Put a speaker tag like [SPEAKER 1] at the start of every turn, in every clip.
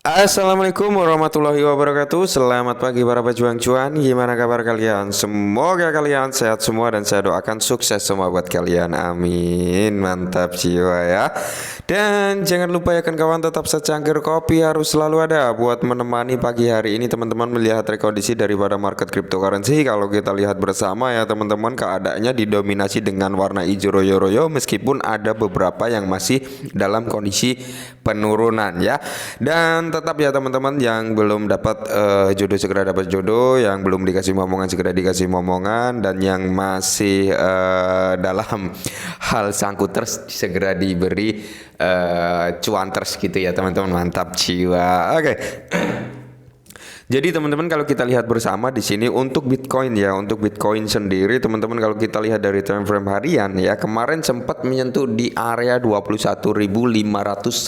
[SPEAKER 1] Assalamualaikum warahmatullahi wabarakatuh. Selamat pagi para pejuang cuan. Gimana kabar kalian? Semoga kalian sehat semua dan saya doakan sukses semua buat kalian. Amin. Mantap jiwa ya. Dan jangan lupa ya kan kawan, tetap secangkir kopi harus selalu ada buat menemani pagi hari ini teman-teman melihat rekondisi daripada market cryptocurrency. Kalau kita lihat bersama ya teman-teman, keadaannya didominasi dengan warna hijau royo-royo meskipun ada beberapa yang masih dalam kondisi penurunan ya. Dan tetap ya teman-teman, yang belum dapat jodoh segera dapat jodoh, yang belum dikasih momongan segera dikasih momongan, dan yang masih dalam hal sangkuters segera diberi cuanters gitu ya teman-teman. Mantap jiwa. Oke. Jadi teman-teman kalau kita lihat bersama di sini untuk Bitcoin ya, untuk Bitcoin sendiri teman-teman kalau kita lihat dari time frame harian ya, kemarin sempat menyentuh di area 21.596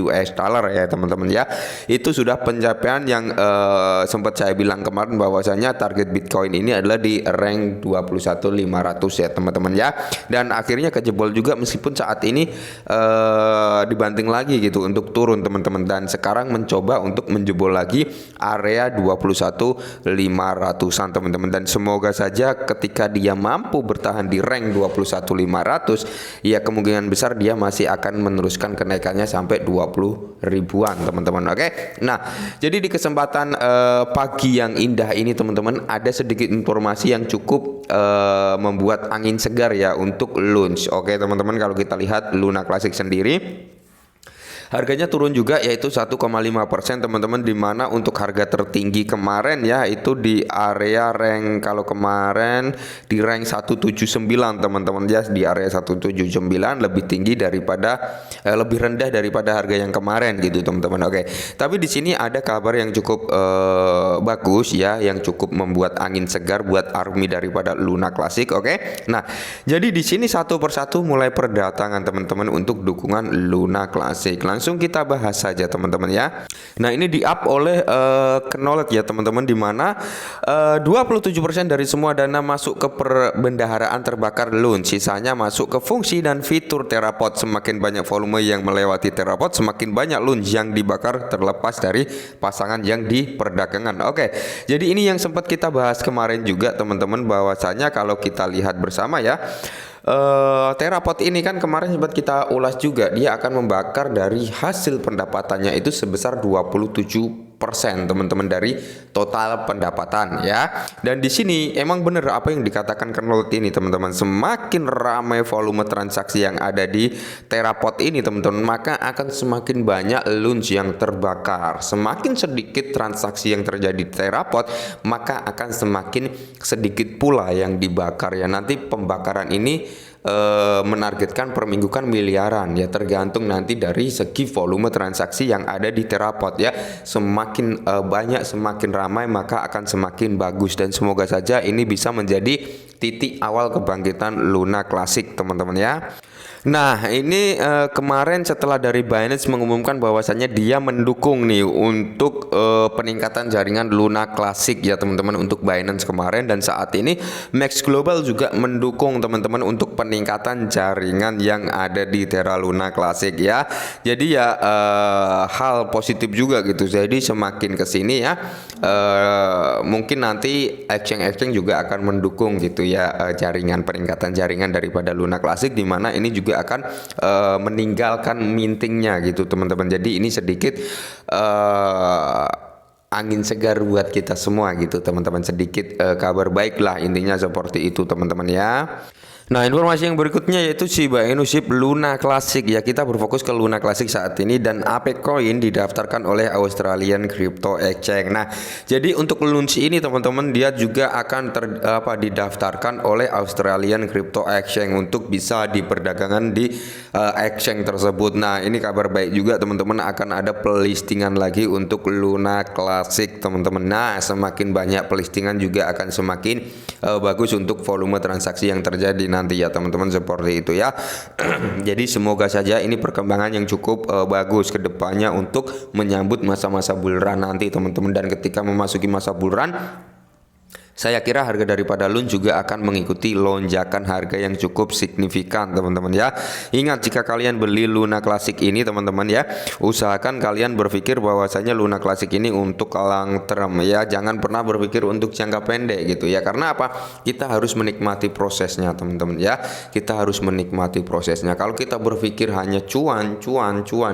[SPEAKER 1] US dollar ya teman-teman ya. Itu sudah pencapaian yang sempat saya bilang kemarin bahwasanya target Bitcoin ini adalah di rank 21.500 ya teman-teman ya. Dan akhirnya kejebol juga meskipun saat ini dibanting lagi gitu untuk turun teman-teman, dan sekarang mencoba untuk jebol lagi area 21.500an teman-teman, dan semoga saja ketika dia mampu bertahan di rank 21.500 ya kemungkinan besar dia masih akan meneruskan kenaikannya sampai 20 ribuan teman-teman. Oke. Nah, jadi di kesempatan pagi yang indah ini teman-teman ada sedikit informasi yang cukup membuat angin segar ya untuk launch. Oke teman-teman, kalau kita lihat Luna Classic sendiri harganya turun juga yaitu 1,5% teman-teman, dimana untuk harga tertinggi kemarin ya itu di area rank, kalau kemarin di rank 179 teman-teman ya, di area 179 lebih tinggi daripada lebih rendah daripada harga yang kemarin gitu teman-teman. Oke. Tapi di sini ada kabar yang cukup bagus ya, yang cukup membuat angin segar buat army daripada Luna Classic. Oke. Nah, jadi di sini satu persatu mulai perdatangan teman-teman untuk dukungan Luna Classic. Langsung kita bahas saja teman-teman ya. Nah, ini di up oleh Knowledge ya teman-teman, di mana 27% dari semua dana masuk ke perbendaharaan terbakar loan, sisanya masuk ke fungsi dan fitur Terapod. Semakin banyak volume yang melewati Terapod, semakin banyak loan yang dibakar terlepas dari pasangan yang diperdagangkan. Oke. Jadi ini yang sempat kita bahas kemarin juga teman-teman, bahwasanya kalau kita lihat bersama ya, Terapod ini kan kemarin sempat kita ulas juga, dia akan membakar dari hasil pendapatannya itu sebesar 27% teman-teman dari total pendapatan ya. Dan di sini emang bener apa yang dikatakan Knowledge ini teman-teman, semakin ramai volume transaksi yang ada di Terapod ini teman-teman, maka akan semakin banyak loans yang terbakar. Semakin sedikit transaksi yang terjadi di Terapod, maka akan semakin sedikit pula yang dibakar ya. Nanti pembakaran ini menargetkan per minggu kan miliaran ya, tergantung nanti dari segi volume transaksi yang ada di Terapod ya. Semakin banyak, semakin ramai, maka akan semakin bagus, dan semoga saja ini bisa menjadi titik awal kebangkitan Luna Classic teman-teman ya. Nah, ini kemarin setelah dari Binance mengumumkan bahwasannya dia mendukung nih untuk peningkatan jaringan Luna Classic ya teman-teman untuk Binance kemarin, dan saat ini Max Global juga mendukung teman-teman untuk peningkatan jaringan yang ada di Terra Luna Classic ya. Jadi ya hal positif juga gitu. Jadi semakin kesini ya mungkin nanti exchange juga akan mendukung gitu ya jaringan, peningkatan jaringan daripada Luna Classic, di mana ini juga akan meninggalkan mintingnya gitu teman-teman. Jadi ini sedikit angin segar buat kita semua gitu teman-teman, sedikit kabar baik lah, intinya seperti itu teman-teman ya. Nah, informasi yang berikutnya yaitu Shiba Inu SHIB Luna Classic ya. Kita berfokus ke Luna Classic saat ini, dan Apex Coin didaftarkan oleh Australian Crypto Exchange. Nah, jadi untuk launch ini teman-teman dia juga akan didaftarkan oleh Australian Crypto Exchange untuk bisa diperdagangkan di exchange tersebut. Nah, ini kabar baik juga teman-teman, akan ada pelistingan lagi untuk Luna Classic teman-teman. Nah, semakin banyak pelistingan juga akan semakin bagus untuk volume transaksi yang terjadi nanti ya teman-teman, seperti itu ya. Jadi semoga saja ini perkembangan yang cukup bagus ke depannya untuk menyambut masa-masa bull run nanti teman-teman, dan ketika memasuki masa bull run saya kira harga daripada LUN juga akan mengikuti lonjakan harga yang cukup signifikan teman-teman ya. Ingat, jika kalian beli Luna Classic ini teman-teman ya, usahakan kalian berpikir bahwasanya Luna Classic ini untuk long term ya. Jangan pernah berpikir untuk jangka pendek gitu ya. Karena apa? Kita harus menikmati prosesnya teman-teman ya. Kita harus menikmati prosesnya. Kalau kita berpikir hanya cuan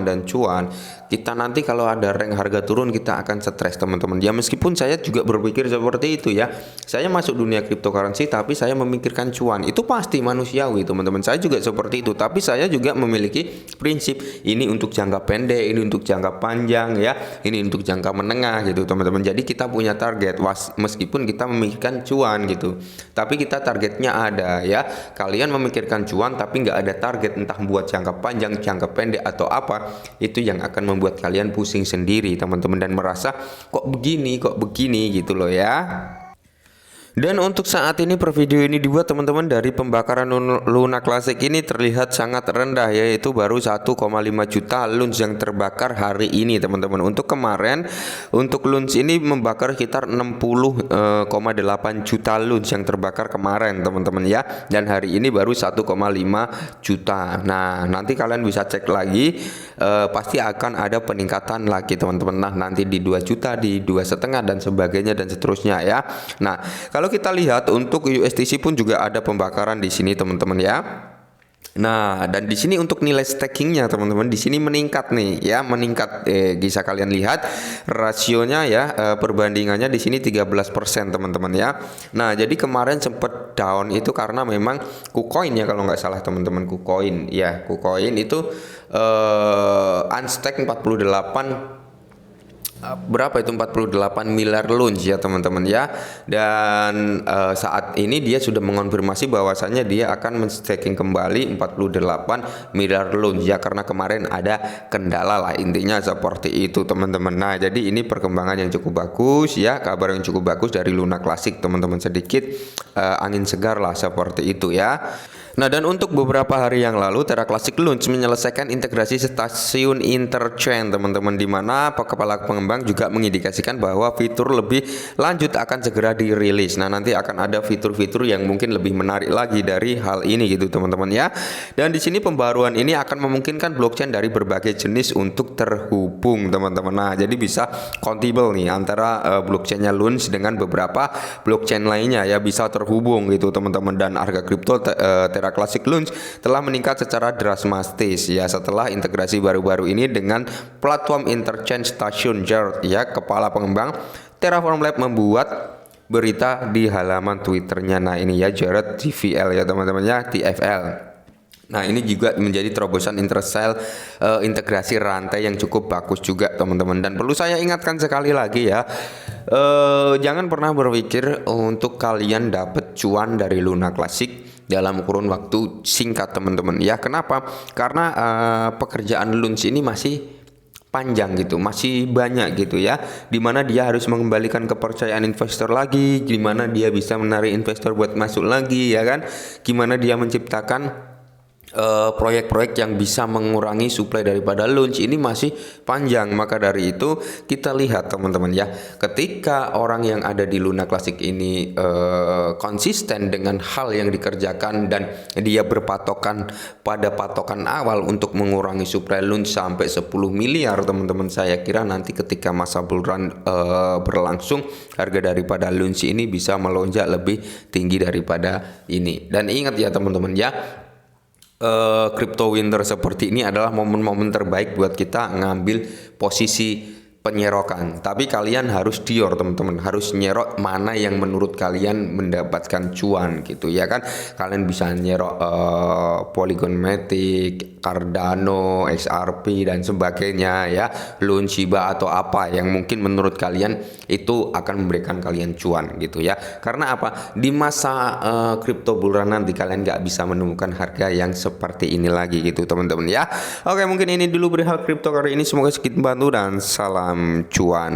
[SPEAKER 1] dan cuan, kita nanti kalau ada rank harga turun kita akan stres teman-teman ya. Meskipun saya juga berpikir seperti itu ya. Saya masuk dunia cryptocurrency tapi saya memikirkan cuan. Itu pasti manusiawi teman-teman. Saya juga seperti itu, tapi saya juga memiliki prinsip, ini untuk jangka pendek, ini untuk jangka panjang ya, ini untuk jangka menengah gitu teman-teman. Jadi kita punya target meskipun kita memikirkan cuan gitu, tapi kita targetnya ada ya. Kalian memikirkan cuan tapi nggak ada target, entah buat jangka panjang, jangka pendek atau apa, itu yang akan membuat kalian pusing sendiri teman-teman dan merasa kok begini gitu loh ya. Dan untuk saat ini per video ini dibuat teman-teman, dari pembakaran Luna Classic ini terlihat sangat rendah, yaitu baru 1,5 juta LUNS yang terbakar hari ini teman-teman. Untuk kemarin untuk LUNS ini membakar sekitar 60,8 juta LUNS yang terbakar kemarin teman-teman ya. Dan hari ini baru 1,5 juta. Nah nanti kalian bisa cek lagi, pasti akan ada peningkatan lagi teman-teman. Nah nanti di 2 juta, di 2,5 dan sebagainya dan seterusnya ya. Nah kalau kita lihat untuk USDC pun juga ada pembakaran di sini teman-teman ya. Nah, dan di sini untuk nilai stakingnya teman-teman di sini meningkat nih ya, meningkat. Bisa kalian lihat rasionya ya, perbandingannya di sini 13% teman-teman ya. Nah, jadi kemarin sempat down itu karena memang KuCoin ya kalau nggak salah teman-teman, KuCoin ya, KuCoin itu unstack 48 berapa itu 48 miliar LUNS ya teman-teman ya. Dan saat ini dia sudah mengonfirmasi bahwasannya dia akan men-staking kembali 48 miliar LUNS ya, karena kemarin ada kendala lah, intinya seperti itu teman-teman. Nah jadi ini perkembangan yang cukup bagus ya, kabar yang cukup bagus dari Luna Classic teman-teman, sedikit angin segar lah seperti itu ya. Nah dan untuk beberapa hari yang lalu Terra Classic Launch menyelesaikan integrasi stasiun interchain teman-teman, di mana kepala pengembang juga mengindikasikan bahwa fitur lebih lanjut akan segera dirilis. Nah nanti akan ada fitur-fitur yang mungkin lebih menarik lagi dari hal ini gitu teman-teman ya. Dan di sini pembaruan ini akan memungkinkan blockchain dari berbagai jenis untuk terhubung teman-teman. Nah jadi bisa compatible nih antara blockchainnya Launch dengan beberapa blockchain lainnya ya, bisa terhubung gitu teman-teman. Dan harga kripto Terra Classic Launch telah meningkat secara drastis ya setelah integrasi baru-baru ini dengan platform interchain stasiun Jared ya. Kepala pengembang Terraform Lab membuat berita di halaman Twitternya. Nah ini ya Jared TVL ya teman-teman ya, TFL. Nah ini juga menjadi terobosan integrasi rantai yang cukup bagus juga teman-teman. Dan perlu saya ingatkan sekali lagi ya, jangan pernah berpikir untuk kalian dapat cuan dari Luna Classic dalam kurun waktu singkat teman-teman ya. Kenapa? Karena pekerjaan LUNS ini masih panjang gitu, masih banyak gitu ya, dimana dia harus mengembalikan kepercayaan investor lagi, gimana dia bisa menarik investor buat masuk lagi ya kan, gimana dia menciptakan proyek-proyek yang bisa mengurangi supply daripada LUNS, ini masih panjang. Maka dari itu kita lihat teman-teman ya, ketika orang yang ada di Luna Classic ini konsisten dengan hal yang dikerjakan dan dia berpatokan pada patokan awal untuk mengurangi supply LUNS sampai 10 miliar teman-teman, saya kira nanti ketika masa bull run berlangsung, harga daripada LUNS ini bisa melonjak lebih tinggi daripada ini. Dan ingat ya teman-teman ya, crypto winter seperti ini adalah momen-momen terbaik buat kita ngambil posisi penyerokan. Tapi kalian harus dior teman-teman, harus nyerok mana yang menurut kalian mendapatkan cuan gitu ya kan. Kalian bisa nyerok Polygon Matic, Cardano, XRP dan sebagainya ya, LUN, Shiba atau apa yang mungkin menurut kalian itu akan memberikan kalian cuan gitu ya. Karena apa? Di masa crypto bull run nanti kalian nggak bisa menemukan harga yang seperti ini lagi gitu teman-teman ya. Oke, mungkin ini dulu perihal crypto kali ini, semoga sedikit membantu dan salam cuan.